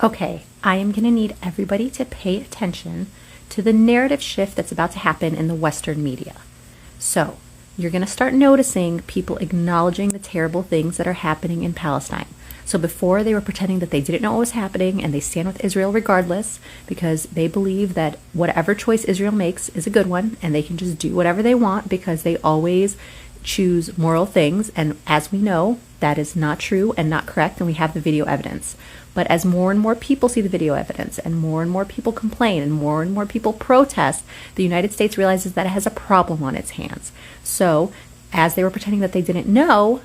Okay, I am going to need everybody to pay attention to the narrative shift that's about to happen in the Western media. So, you're going to start noticing people acknowledging the terrible things that are happening in Palestine. So before, they were pretending that they didn't know what was happening and they stand with Israel regardless because they believe that whatever choice Israel makes is a good one and they can just do whatever they want because they always choose moral things. And as we know, that is not true and not correct, and we have the video evidence. But as more and more people see the video evidence and more people complain and more people protest, the United States realizes that it has a problem on its hands. So as they were pretending that they didn't know,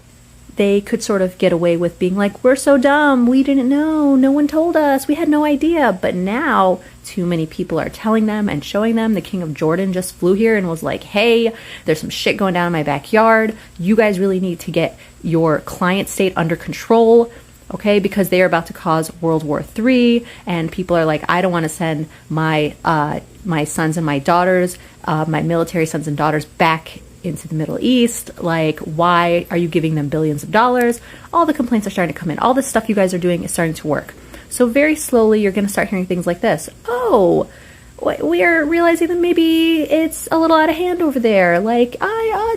they could sort of get away with being like, we're so dumb, we didn't know, no one told us, we had no idea. But now too many people are telling them and showing them. The King of Jordan just flew here and was like, hey, there's some shit going down in my backyard. You guys really need to get your client state under control, okay? Because they are about to cause World War III, and people are like, I don't want to send my sons and my daughters, my military sons and daughters back into the Middle East. Like, why are you giving them billions of dollars? All the complaints are starting to come in. All this stuff you guys are doing is starting to work. So very slowly, you're going to start hearing things like this. Oh, we are realizing that maybe it's a little out of hand over there. Like,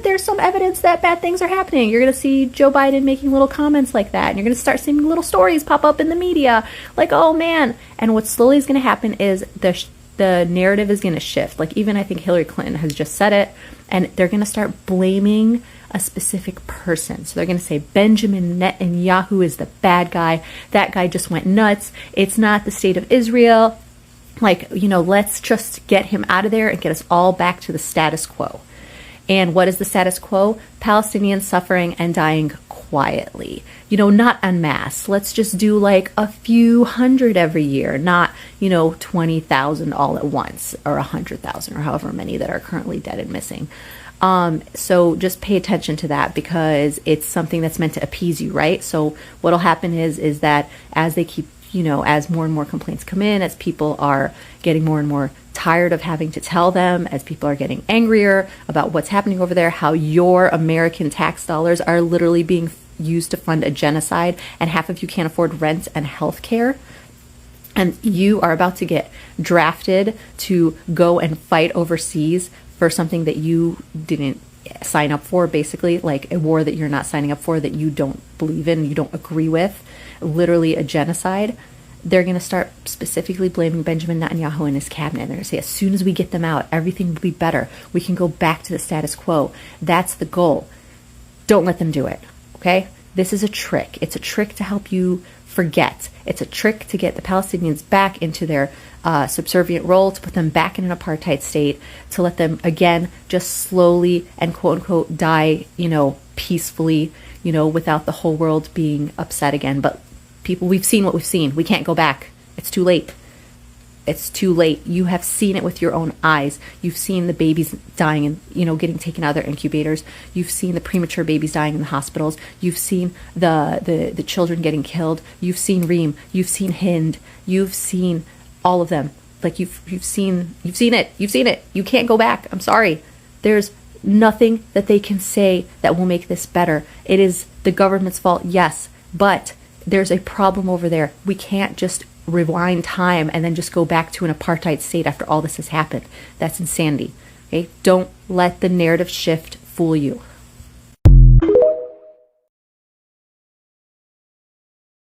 there's some evidence that bad things are happening. You're going to see Joe Biden making little comments like that. And you're going to start seeing little stories pop up in the media. Like, oh, man. And what slowly is going to happen is the narrative is going to shift. Like, even I think Hillary Clinton has just said it. And they're going to start blaming a specific person. So they're going to say Benjamin Netanyahu is the bad guy. That guy just went nuts. It's not the state of Israel. Like, let's just get him out of there and get us all back to the status quo. And what is the status quo? Palestinians suffering and dying quietly. Not en masse. Let's just do like a few hundred every year, not, 20,000 all at once, or 100,000, or however many that are currently dead and missing. So just pay attention to that because it's something that's meant to appease you, right? So what'll happen is that as they keep, as more and more complaints come in, as people are getting more and more tired of having to tell them, as people are getting angrier about what's happening over there, how your American tax dollars are literally being used to fund a genocide, and half of you can't afford rent and health care, and you are about to get drafted to go and fight overseas for something that you didn't sign up for, basically, like a war that you're not signing up for, that you don't believe in, you don't agree with, literally a genocide. They're going to start specifically blaming Benjamin Netanyahu and his cabinet. They're going to say, as soon as we get them out, everything will be better. We can go back to the status quo. That's the goal. Don't let them do it, okay? This is a trick. It's a trick to help you forget. It's a trick to get the Palestinians back into their subservient role, to put them back in an apartheid state, to let them, again, just slowly and quote-unquote die, peacefully, without the whole world being upset again. But people, we've seen what we've seen. We can't go back. It's too late. It's too late. You have seen it with your own eyes. You've seen the babies dying and, getting taken out of their incubators. You've seen the premature babies dying in the hospitals. You've seen the children getting killed. You've seen Reem. You've seen Hind. You've seen all of them. Like you've seen it. You've seen it. You can't go back. I'm sorry. There's nothing that they can say that will make this better. It is the government's fault, yes, but there's a problem over there. We can't just rewind time and then just go back to an apartheid state after all this has happened. That's insanity. Okay? Don't let the narrative shift fool you.